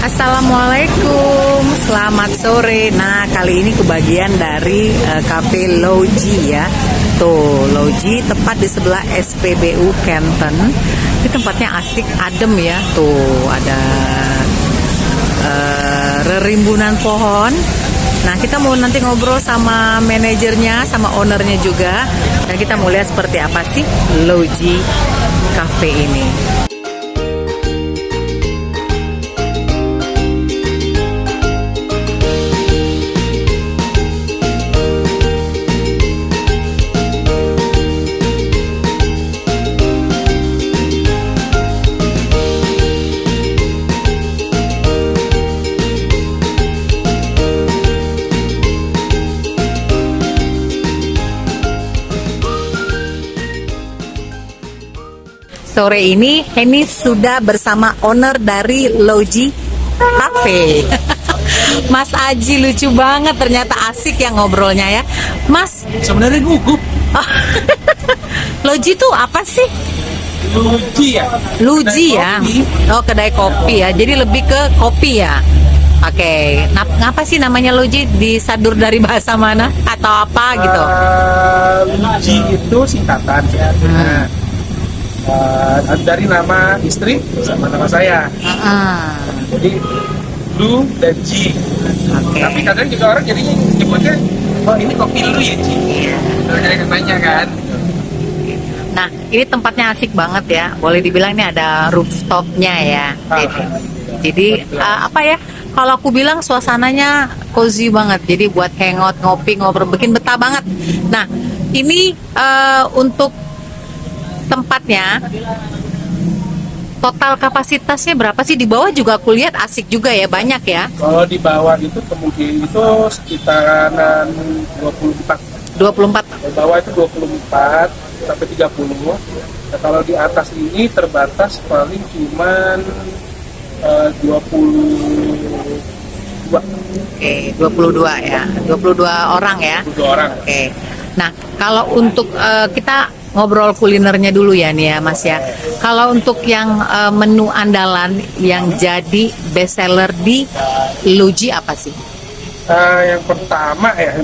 Assalamualaikum, selamat sore. Nah, kali ini kebagian dari Cafe Loji ya. Tuh, Loji tepat di sebelah SPBU Kenten. Ini tempatnya asik, adem ya. Tuh, ada rerimbunan pohon. Nah, kita mau nanti ngobrol sama manajernya, sama ownernya juga. Dan kita mau lihat seperti apa sih Loji Cafe ini. Sore ini Henny sudah bersama owner dari Loji Cafe. Mas Aji lucu banget, ternyata asik ya ngobrolnya ya. Mas, Sebenarnya gugup. Loji tuh apa sih? Luji ya. Luji ya. Kopi. Oh, kedai kopi ya. Jadi lebih ke kopi ya. Oke. Ngapa sih namanya Loji? Disadur dari bahasa mana atau apa gitu? Luji itu singkatan. Dari nama istri sama nama saya. Jadi Lu dan Ji. Oke. Tapi kadang juga orang jadi nyebutnya, oh ini kopi Lu ya Ji. Terus jadi nanya kan. Nah, ini tempatnya asik banget ya. Boleh dibilang ini ada rooftopnya ya. Jadi apa ya? Kalau aku bilang suasananya cozy banget. Jadi buat hangout, ngopi, ngobrol, bikin betah banget. Nah, ini untuk tempatnya total kapasitasnya berapa sih? Di bawah juga aku lihat asik juga ya, banyak ya. Kalau di bawah itu kemungkinan itu sekitaran 24. 24. Di bawah itu 24 sampai 30. Nah, kalau di atas ini terbatas paling cuman 22. Oke, 22 ya. 22 orang ya. 22 orang. Oke. Nah, kalau untuk kita ngobrol kulinernya dulu ya nih ya Mas ya. Kalau untuk yang menu andalan yang jadi best seller di Loji apa sih? Yang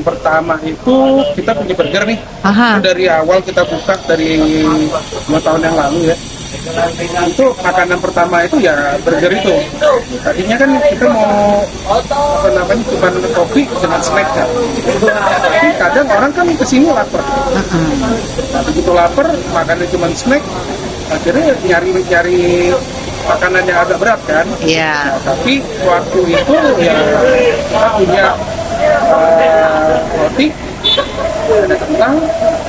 pertama itu kita punya burger nih. Aha. Itu dari awal kita buka dari 2 tahun yang lalu ya. Itu makanan pertama itu ya burger itu. Tadinya kan kita mau cuma kopi dengan snack kan. Tapi kadang orang kan kesini lapar. Nah, begitu lapar makannya cuma snack, akhirnya nyari makanan yang agak berat kan. Iya. Nah, tapi waktu itu ya kita punya roti, ada kentang,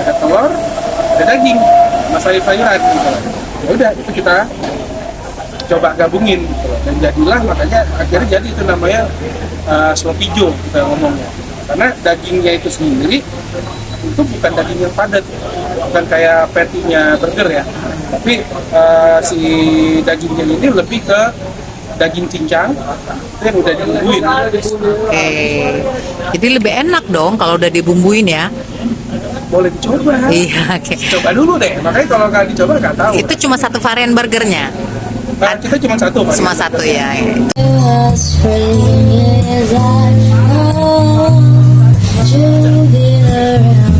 ada telur, ada daging, sama sayur-sayuran gitu. Ya udah itu kita coba gabungin gitu. Dan jadilah, makanya akhirnya jadi itu namanya slopijo kita ngomongnya. Karena dagingnya itu sendiri itu bukan daging yang padat, bukan kayak patty-nya burger ya, tapi si dagingnya ini lebih ke daging cincang itu yang udah dibumbuin. Oke. Jadi lebih enak dong kalau udah dibumbuin ya. Boleh dicoba. Iya, oke. Coba dulu deh, makanya kalau nggak dicoba nggak tahu. Itu cuma satu varian burgernya. Kita cuma satu. Pak. Cuma satu ya. as free as I know to be around.